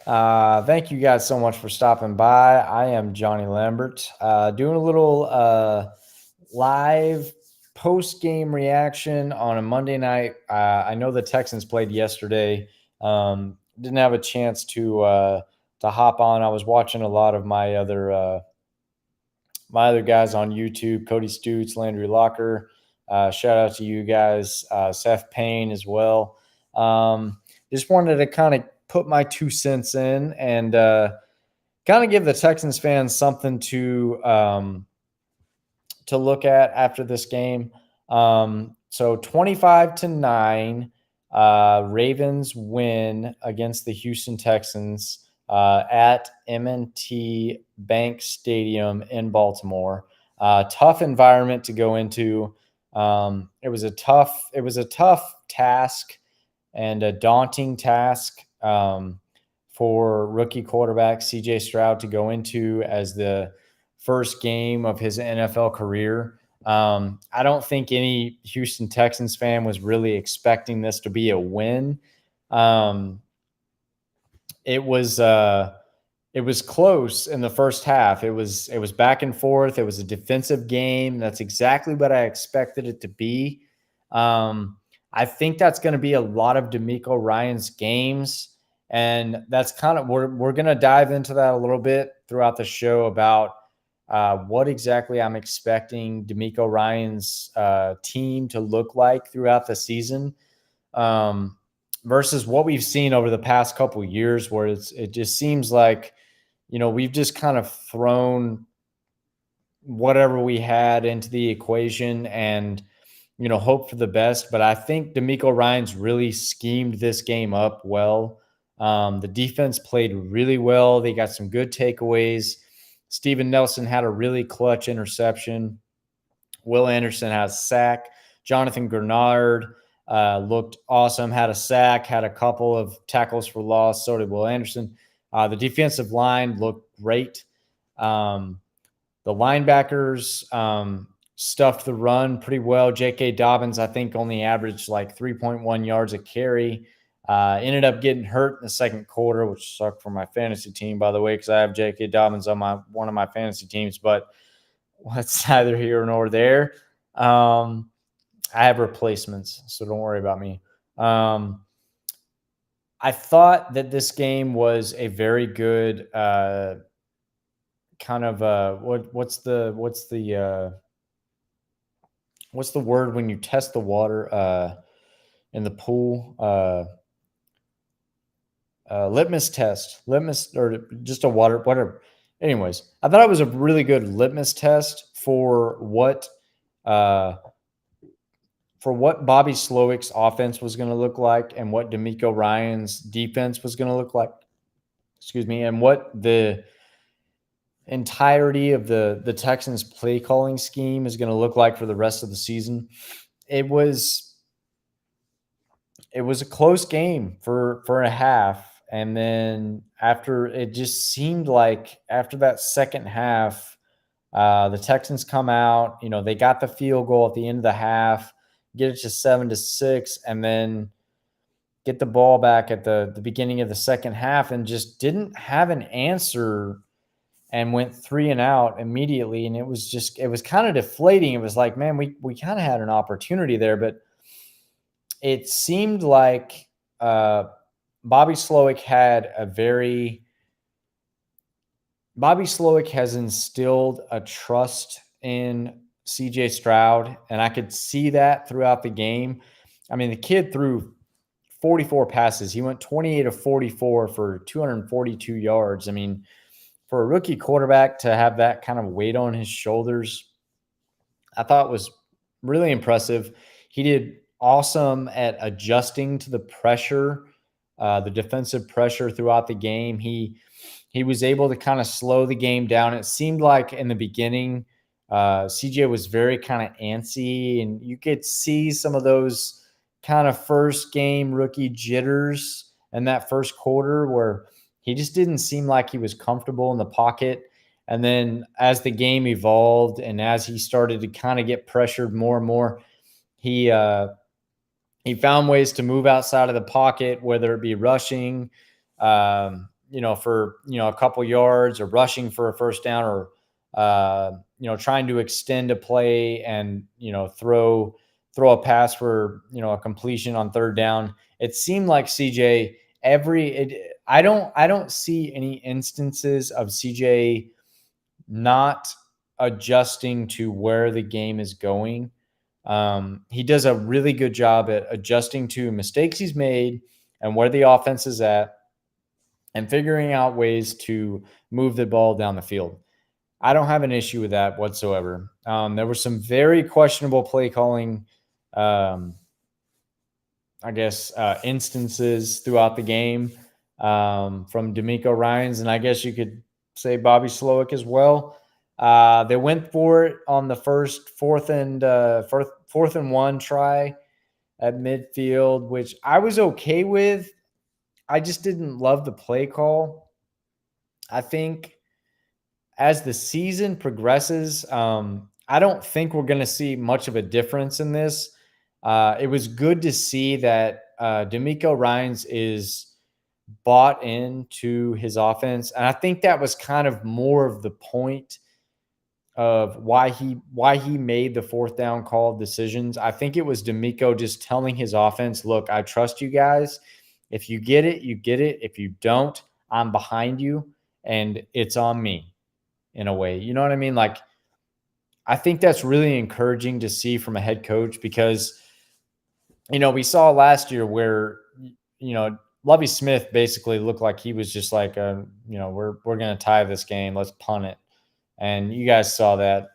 Thank you guys so much for stopping by. I am Johnny Lambert, doing a little live post game reaction on a Monday night. I know the Texans played yesterday. Didn't have a chance to hop on. I was watching a lot of my other guys on YouTube, Cody Stutes, Landry Locker. Shout out to you guys, Seth Payne as well. Just wanted to kind of put my 2 cents in and kind of give the Texans fans something to look at after this game. So 25-9, Ravens win against the Houston Texans at M&T Bank Stadium in Baltimore. Tough environment to go into. It was a tough task and a daunting task for rookie quarterback CJ Stroud to go into as the first game of his NFL career. I don't think any Houston Texans fan was really expecting this to be a win. Um, it was close in the first half. It was back and forth. It was a defensive game. That's exactly what I expected it to be. I think that's going to be a lot of D'Amico Ryan's games, and that's kind of we're going to dive into that a little bit throughout the show about what exactly I'm expecting D'Amico Ryan's team to look like throughout the season. Versus what we've seen over the past couple of years, where it just seems like, we've just kind of thrown whatever we had into the equation and, hope for the best. But I think D'Amico Ryan's really schemed this game up well. The defense played really well. They got some good takeaways. Steven Nelson had a really clutch interception. Will Anderson had a sack. Jonathan Grenard looked awesome, had a sack, had a couple of tackles for loss. So did Will Anderson. The defensive line looked great. The linebackers stuffed the run pretty well. J.K. Dobbins, I think, only averaged like 3.1 yards a carry. Ended up getting hurt in the second quarter, which sucked for my fantasy team, by the way, because I have J.K. Dobbins on one of my fantasy teams. But that's neither here nor there. I have replacements, so don't worry about me. I thought that this game was a very good kind of what's the word when you test the water in the pool? Litmus test, or just a water, whatever. Anyways, I thought it was a really good litmus test for what Bobby Slowick's offense was going to look like and what D'Amico Ryan's defense was going to look like. Excuse me, and what the entirety of the Texans play calling scheme is going to look like for the rest of the season. It was a close game for a half. And then after, it just seemed like after that second half, the Texans come out, they got the field goal at the end of the half, get it to 7-6, and then get the ball back at the beginning of the second half and just didn't have an answer and went 3 and out immediately. And it was kind of deflating. It was like, man, we kind of had an opportunity there, but it seemed like Bobby Slowick has instilled a trust in CJ Stroud, and I could see that throughout the game. I mean, the kid threw 44 passes. He went 28 of 44 for 242 yards. I mean, for a rookie quarterback to have that kind of weight on his shoulders, I thought was really impressive. He did awesome at adjusting to the pressure, the defensive pressure throughout the game. He was able to kind of slow the game down. It seemed like in the beginning, CJ was very kind of antsy, and you could see some of those kind of first game rookie jitters in that first quarter where he just didn't seem like he was comfortable in the pocket. And then as the game evolved and as he started to kind of get pressured more and more, he found ways to move outside of the pocket, whether it be rushing, for, a couple yards, or rushing for a first down, or, trying to extend a play and, throw a pass for, a completion on third down. It seemed like CJ I don't see any instances of CJ not adjusting to where the game is going. He does a really good job at adjusting to mistakes he's made and where the offense is at, and figuring out ways to move the ball down the field. I don't have an issue with that whatsoever. There was some very questionable play calling, um, I guess, instances throughout the game, from D'Amico Ryans, and I guess you could say Bobby Slowick as well. They went for it on the first fourth and one try at midfield, which I was okay with. I just didn't love the play call. I think as the season progresses, I don't think we're going to see much of a difference in this. It was good to see that D'Amico Ryans is bought into his offense, and I think that was kind of more of the point of why he made the fourth down call decisions. I think it was D'Amico just telling his offense, "Look, I trust you guys. If you get it, you get it. If you don't, I'm behind you, and it's on me." In a way, you know what I mean? Like, I think that's really encouraging to see from a head coach, because we saw last year where Lovie Smith basically looked like he was just like, we're going to tie this game, let's punt it. And you guys saw that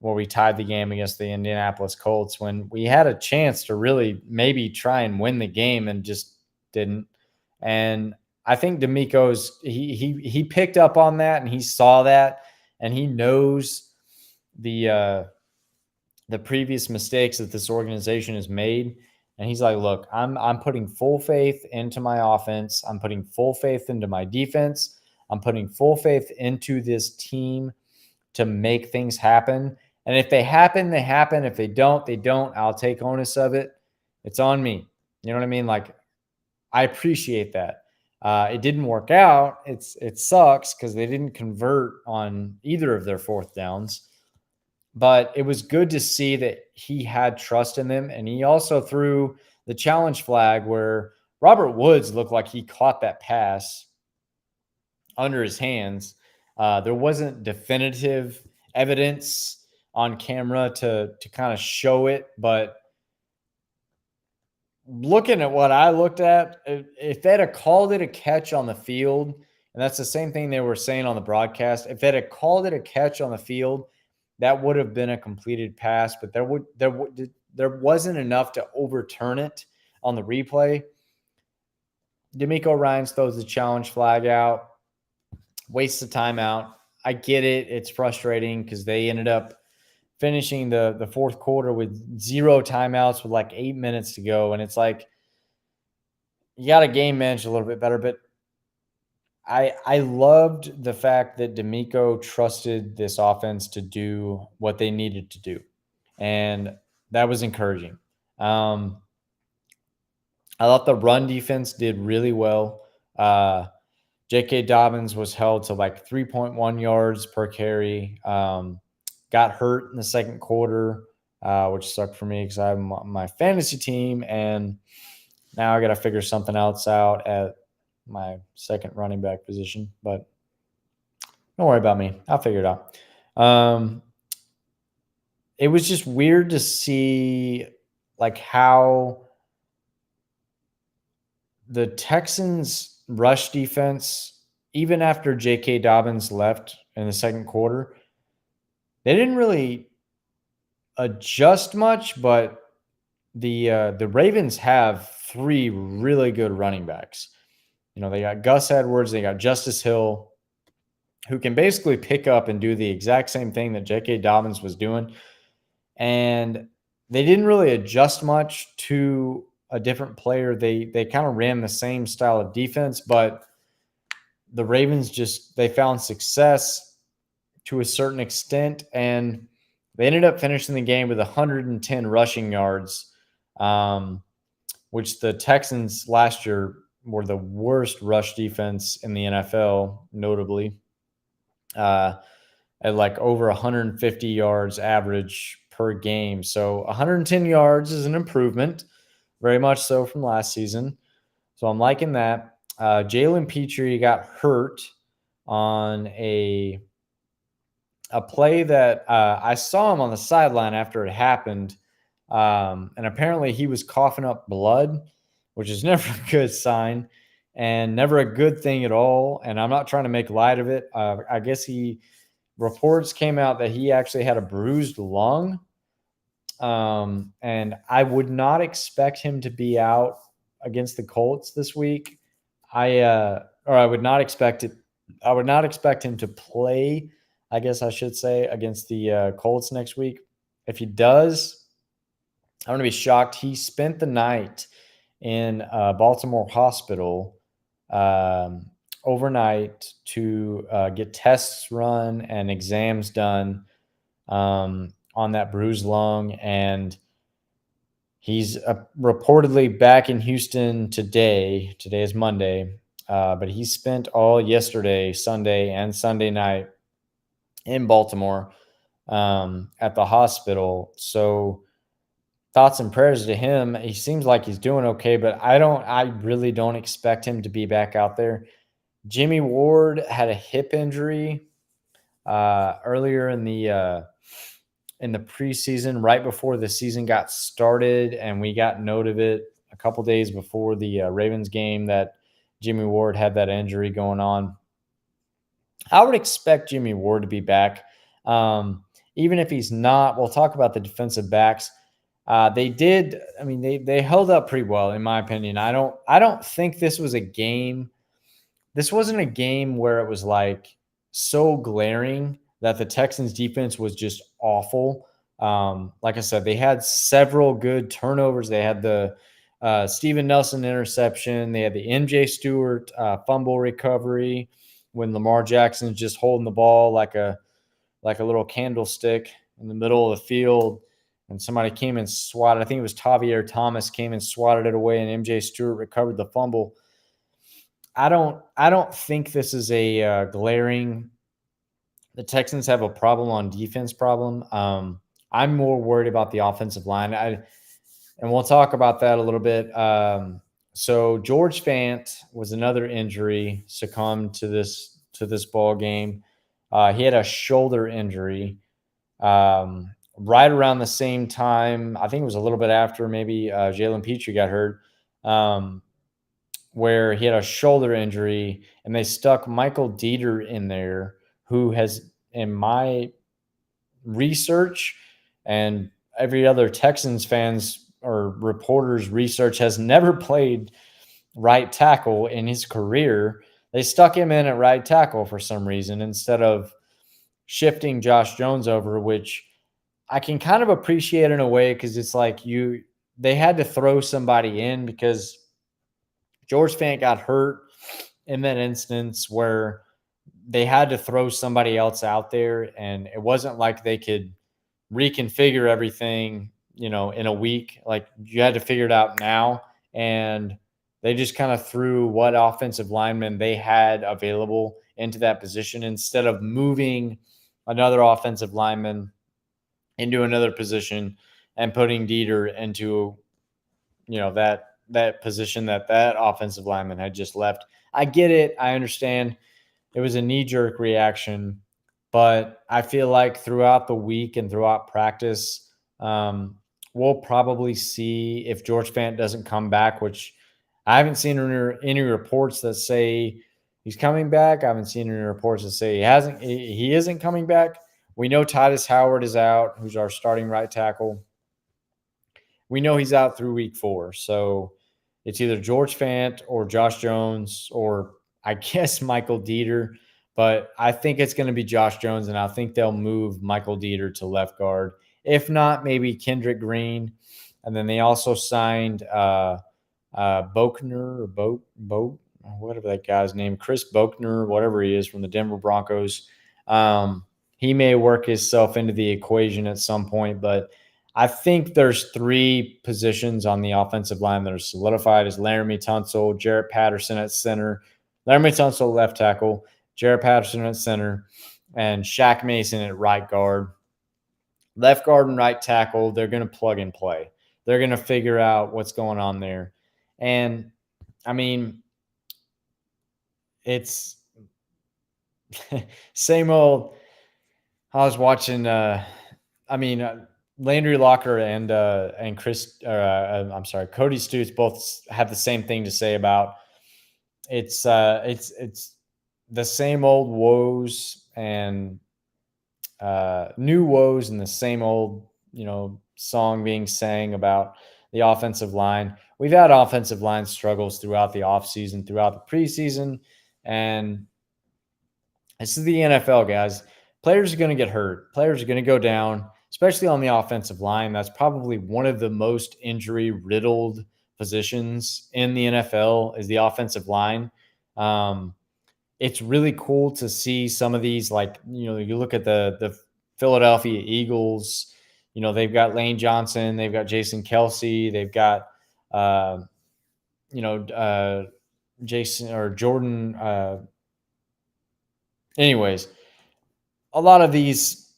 where we tied the game against the Indianapolis Colts, when we had a chance to really maybe try and win the game and just didn't. And I think D'Amico's he picked up on that, and he saw that, and he knows the previous mistakes that this organization has made. And he's like, "Look, I'm putting full faith into my offense. I'm putting full faith into my defense. I'm putting full faith into this team to make things happen. And if they happen, they happen. If they don't, they don't. I'll take onus of it. It's on me." You know what I mean? Like, I appreciate that. It didn't work out. It sucks because they didn't convert on either of their fourth downs. But it was good to see that he had trust in them. And he also threw the challenge flag where Robert Woods looked like he caught that pass under his hands. There wasn't definitive evidence on camera to kind of show it, but looking at what I looked at, if they'd have called it a catch on the field, and that's the same thing they were saying on the broadcast, if they'd have called it a catch on the field, that would have been a completed pass, but there wasn't enough to overturn it on the replay. D'Amico Ryans throws the challenge flag out, wastes the timeout. I get it. It's frustrating because they ended up finishing the fourth quarter with 0 timeouts with like 8 minutes to go. And it's like, you got to game manage a little bit better. But I loved the fact that D'Amico trusted this offense to do what they needed to do. And that was encouraging. I thought the run defense did really well. J.K. Dobbins was held to like 3.1 yards per carry. Got hurt in the second quarter, which sucked for me because I have my fantasy team, and now I got to figure something else out at my second running back position. But don't worry about me. I'll figure it out. It was just weird to see like how the Texans' rush defense, even after J.K. Dobbins left in the second quarter, they didn't really adjust much. But the Ravens have 3 really good running backs. They got Gus Edwards, they got Justice Hill, who can basically pick up and do the exact same thing that J.K. Dobbins was doing. And they didn't really adjust much to a different player. They kind of ran the same style of defense, but the Ravens they found success to a certain extent, and they ended up finishing the game with 110 rushing yards, which the Texans last year were the worst rush defense in the NFL, notably, uh, at like over 150 yards average per game. So 110 yards is an improvement, very much so from last season. So I'm liking that. Jalen Petrie got hurt on a play that I saw him on the sideline after it happened. And apparently he was coughing up blood, which is never a good sign and never a good thing at all. And I'm not trying to make light of it. I guess reports came out that he actually had a bruised lung. And I would not expect him to be out against the Colts this week. I would not expect it. I would not expect him to play, I guess I should say, against the Colts next week. If he does, I'm going to be shocked. He spent the night in Baltimore hospital overnight to get tests run and exams done on that bruised lung. And he's reportedly back in Houston today. Today is Monday. But he spent all yesterday, Sunday, and Sunday night in Baltimore at the hospital. So thoughts and prayers to him. He seems like he's doing okay, but I really don't expect him to be back out there. Jimmy Ward had a hip injury earlier in the preseason, right before the season got started, and we got note of it a couple days before the Ravens game that Jimmy Ward had that injury going on. I would expect Jimmy Ward to be back. Even if he's not, we'll talk about the defensive backs. They held up pretty well, in my opinion. I don't think this was a game. This wasn't a game where it was like so glaring that the Texans defense was just awful. Like I said, they had several good turnovers. They had the Steven Nelson interception. They had the MJ Stewart fumble recovery when Lamar Jackson's just holding the ball like a little candlestick in the middle of the field, and somebody came and swatted. I think it was Tavier Thomas came and swatted it away, and MJ Stewart recovered the fumble. I don't think this is a glaring. The Texans have a problem on defense problem. I'm more worried about the offensive line. And we'll talk about that a little bit. So George Fant was another injury, succumbed to this ball game. He had a shoulder injury right around the same time. I think it was a little bit after maybe Jalen Petrie got hurt, where he had a shoulder injury, and they stuck Michael Dieter in there, who has, in my research and every other Texans fans or reporters research, has never played right tackle in his career. They stuck him in at right tackle for some reason instead of shifting Josh Jones over, which I can kind of appreciate in a way, because it's like they had to throw somebody in because George Fant got hurt in that instance where they had to throw somebody else out there, and it wasn't like they could reconfigure everything, in a week. Like, you had to figure it out now, and they just kind of threw what offensive linemen they had available into that position instead of moving another offensive lineman into another position and putting Dieter into, that position that offensive lineman had just left. I get it. I understand. It was a knee-jerk reaction, but I feel like throughout the week and throughout practice, we'll probably see if George Fant doesn't come back, which I haven't seen any reports that say he's coming back. I haven't seen any reports that say he isn't coming back. We know Titus Howard is out, who's our starting right tackle. We know he's out through week 4. So it's either George Fant or Josh Jones, or I guess Michael Dieter. But I think it's going to be Josh Jones, and I think they'll move Michael Dieter to left guard. If not, maybe Kendrick Green. And then they also signed Bochner or Boat, whatever that guy's name, Chris Bochner, whatever he is, from the Denver Broncos. He may work himself into the equation at some point, but I think there's three positions on the offensive line that are solidified: is Laramie Tunsil, Jarrett Patterson at center, Laramie Tunsil left tackle, Jarrett Patterson at center, and Shaq Mason at right guard. Left guard and right tackle, they're going to plug and play. They're going to figure out what's going on there. And I mean, it's same old. I was watching. I mean, Landry Locker and Chris. I'm sorry, Cody Stutes both have the same thing to say about it's the same old woes and new woes and the same old song being sang about the offensive line. We've had offensive line struggles throughout the offseason, throughout the preseason, and this is the NFL, guys. Players are going to get hurt. Players are going to go down, especially on the offensive line. That's probably one of the most injury riddled positions in the NFL is the offensive line. Um, it's really cool to see some of these, like, you look at the Philadelphia Eagles, they've got Lane Johnson, they've got Jason Kelsey, they've got, uh, you know, uh, Jason or Jordan. Anyways, a lot of these,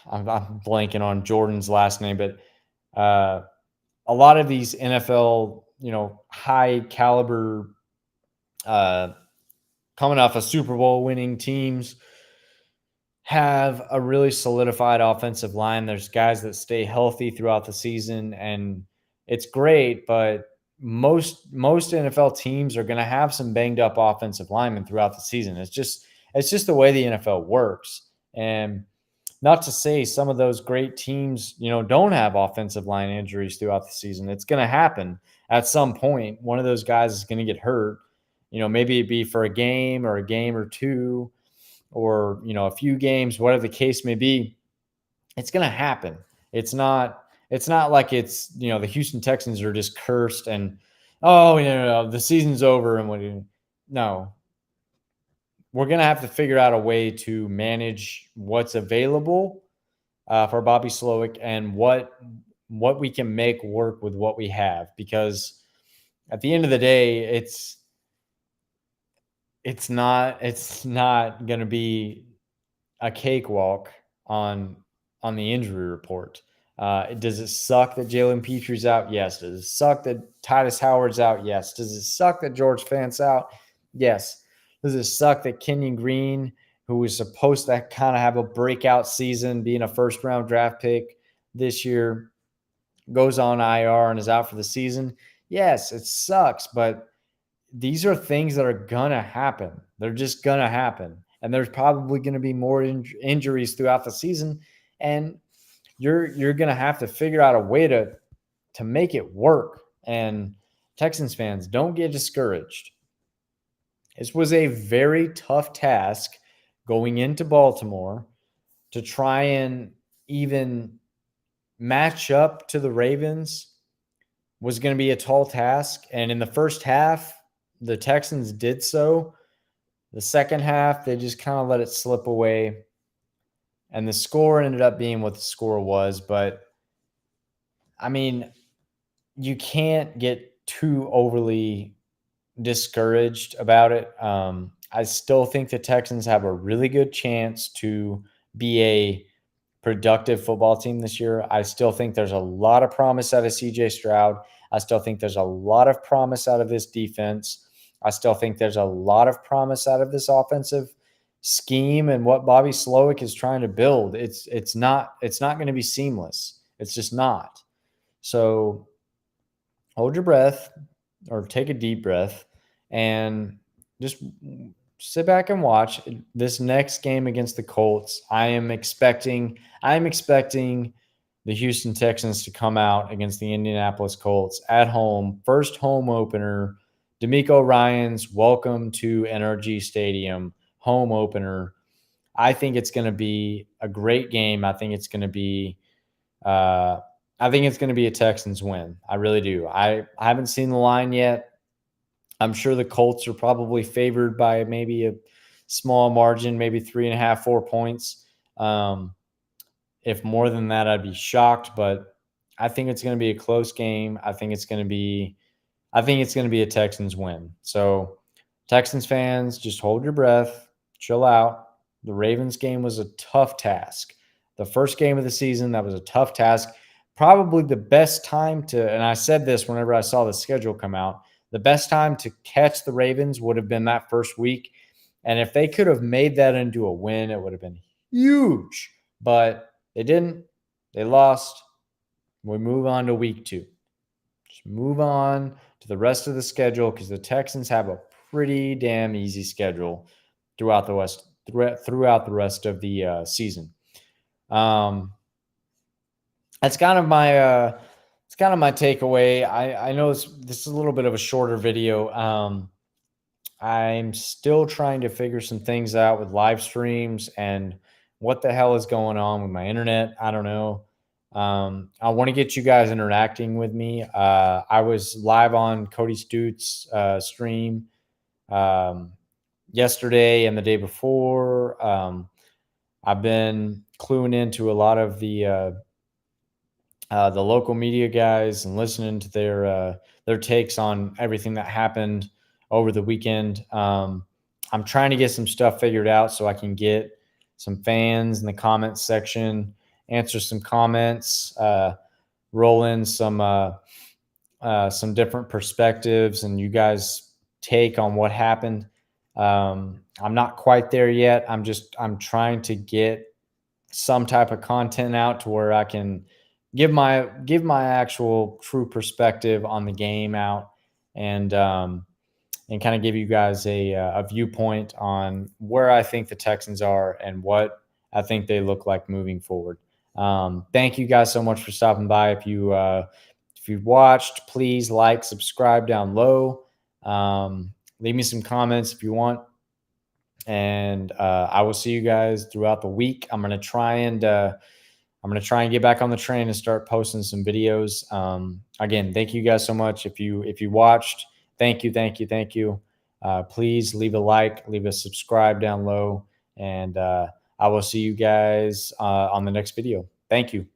I'm blanking on Jordan's last name, but a lot of these NFL, high caliber, uh, coming off of Super Bowl winning teams have a really solidified offensive line. There's guys that stay healthy throughout the season, and it's great, but most NFL teams are going to have some banged up offensive linemen throughout the season. It's just the way the NFL works. And not to say some of those great teams, don't have offensive line injuries throughout the season. It's going to happen at some point. One of those guys is going to get hurt. Maybe it'd be for a game or two, or a few games, whatever the case may be. It's going to happen. It's not like it's the Houston Texans are just cursed and, oh, the season's over and what. No, we're going to have to figure out a way to manage what's available for Bobby Slowick and what we can make work with what we have, because at the end of the day, it's not going to be a cakewalk on the injury report. Does it suck that Jalen Petre's out? Yes. Does it suck that Titus Howard's out? Yes. Does it suck that George Fant's out? Yes. Does it suck that Kenyon Green, who was supposed to kind of have a breakout season, being a first-round draft pick this year, goes on IR and is out for the season? Yes, it sucks, but these are things that are going to happen. They're just going to happen. And there's probably going to be more injuries throughout the season. And you're going to have to figure out a way to make it work. And Texans fans, don't get discouraged. This was a very tough task going into Baltimore to try and even match up to the Ravens. Was going to be a tall task. And in the first half, the Texans did so. The second half, they just kind of let it slip away. And the score ended up being what the score was. But, I mean, you can't get too overly discouraged about it. I still think the Texans have a really good chance to be a productive football team this year. I still think there's a lot of promise out of CJ Stroud. I still think there's a lot of promise out of this defense. I still think there's a lot of promise out of this offensive scheme and what Bobby Slowick is trying to build. It's not going to be seamless. It's just not. So hold your breath, or take a deep breath, and just sit back and watch this next game against the Colts. I am expecting the Houston Texans to come out against the Indianapolis Colts at home. First home opener. DeMeco Ryans, welcome to NRG Stadium, home opener. I think it's going to be a great game. I think it's going to be a Texans win. I really do. I haven't seen the line yet. I'm sure the Colts are probably favored by maybe a small margin, maybe 3.5, 4 points. If more than that, I'd be shocked, but I think it's going to be a close game. I think it's going to be a Texans win. So, Texans fans, just hold your breath, chill out. The Ravens game was a tough task. The first game of the season, that was a tough task. Probably the best time to, and I said this whenever I saw the schedule come out, the best time to catch the Ravens would have been that first week. And if they could have made that into a win, it would have been huge. But they didn't. They lost. We move on to week 2. Just move on to the rest of the schedule because the Texans have a pretty damn easy schedule throughout the rest of the season. Um, that's kind of my it's kind of my takeaway. I know this is a little bit of a shorter video. I'm still trying to figure some things out with live streams and what the hell is going on with my internet. I don't know. I want to get you guys interacting with me. I was live on Cody Stute's stream um, yesterday and the day before. I've been cluing into a lot of the local media guys and listening to their takes on everything that happened over the weekend. I'm trying to get some stuff figured out so I can get some fans in the comments section, answer some comments, roll in some different perspectives and you guys take on what happened. I'm not quite there yet. I'm trying to get some type of content out to where I can give my actual true perspective on the game out and kind of give you guys a viewpoint on where I think the Texans are and what I think they look like moving forward. Thank you guys so much for stopping by. If you watched, please like, subscribe down low. Leave me some comments if you want, and I will see you guys throughout the week. I'm gonna try and get back on the train and start posting some videos. Again, thank you guys so much. If you watched, thank you, thank you, thank you. Please leave a like, leave a subscribe down low, and I will see you guys on the next video. Thank you.